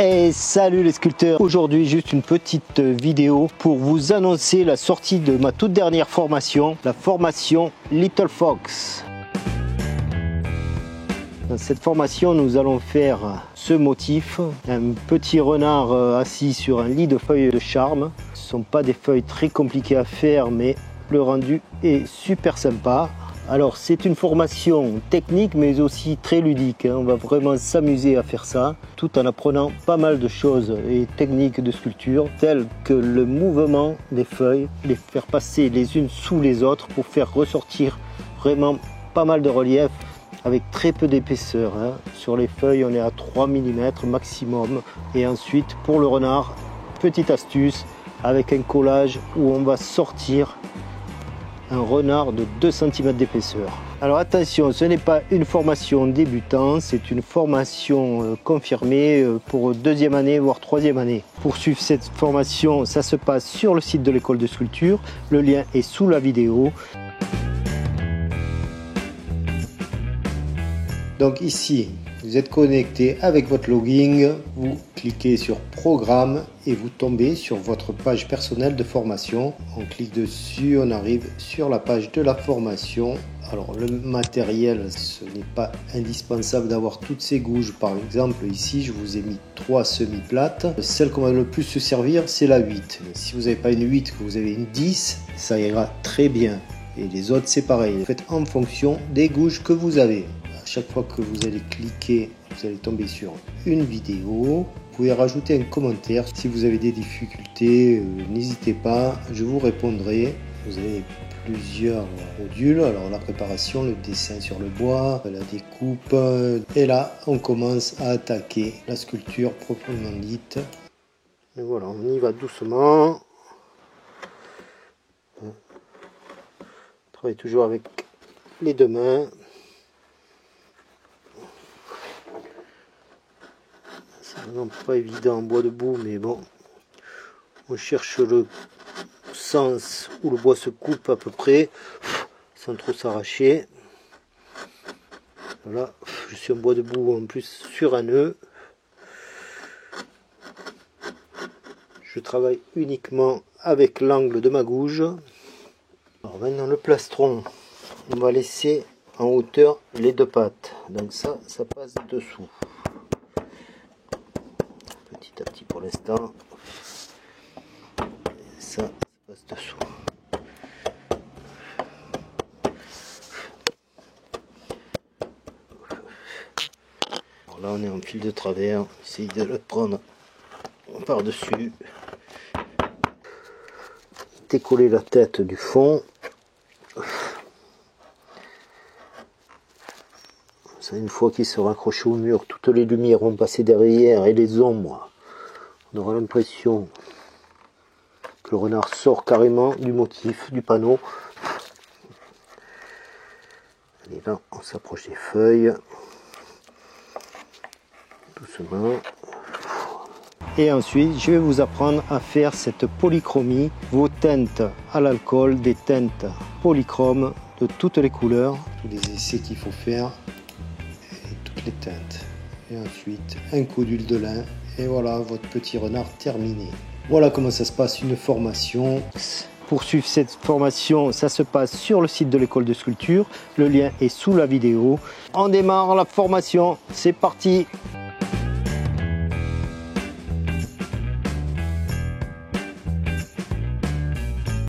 Et salut les sculpteurs, aujourd'hui juste une petite vidéo pour vous annoncer la sortie de ma toute dernière formation, la formation Little Fox. Dans cette formation, nous allons faire ce motif, un petit renard assis sur un lit de feuilles de charme. Ce ne sont pas des feuilles très compliquées à faire, mais le rendu est super sympa. Alors c'est une formation technique mais aussi très ludique, on va vraiment s'amuser à faire ça tout en apprenant pas mal de choses et techniques de sculpture telles que le mouvement des feuilles, les faire passer les unes sous les autres pour faire ressortir vraiment pas mal de relief avec très peu d'épaisseur. Sur les feuilles on est à 3 mm maximum. Et ensuite pour le renard, petite astuce avec un collage où on va sortir un renard de 2 cm d'épaisseur. Alors attention, ce n'est pas une formation débutant, c'est une formation confirmée pour 2e année voire 3e année. Pour suivre cette formation, ça se passe sur le site de l'école de sculpture, le lien est sous la vidéo. Donc ici, vous êtes connecté avec votre login, vous cliquez sur programme et vous tombez sur votre page personnelle de formation. On clique dessus, on arrive sur la page de la formation. Alors le matériel, ce n'est pas indispensable d'avoir toutes ces gouges. Par exemple ici je vous ai mis 3 semi-plates. Celle qu'on va le plus se servir c'est la 8. Si vous n'avez pas une 8, que vous avez une 10, ça ira très bien. Et les autres c'est pareil, faites en fonction des gouges que vous avez. Chaque fois que vous allez cliquer, vous allez tomber sur une vidéo. Vous pouvez rajouter un commentaire. Si vous avez des difficultés, n'hésitez pas, je vous répondrai. Vous avez plusieurs modules. Alors la préparation, le dessin sur le bois, la découpe. Et là, on commence à attaquer la sculpture proprement dite. Et voilà, on y va doucement. On travaille toujours avec les deux mains. C'est vraiment pas évident en bois debout, mais bon, on cherche le sens où le bois se coupe à peu près, sans trop s'arracher. Voilà, je suis en bois debout en plus sur un nœud. Je travaille uniquement avec l'angle de ma gouge. Alors maintenant le plastron, on va laisser en hauteur les 2 pattes, donc ça passe dessous. Petit à petit pour l'instant, ça passe dessous. Alors là on est en fil de travers, essayez de le prendre par dessus, décoller la tête du fond. Ça, une fois qu'il sera accroché au mur, toutes les lumières vont passer derrière et les ombres. On aura l'impression que le renard sort carrément du motif, du panneau. Et là, on s'approche des feuilles. Doucement. Et ensuite, je vais vous apprendre à faire cette polychromie. Vos teintes à l'alcool, des teintes polychromes de toutes les couleurs. Tous les essais qu'il faut faire. Et toutes les teintes. Et ensuite, un coup d'huile de lin. Et voilà votre petit renard terminé. Voilà comment ça se passe une formation. Pour suivre cette formation, ça se passe sur le site de l'école de sculpture. Le lien est sous la vidéo. On démarre la formation, c'est parti!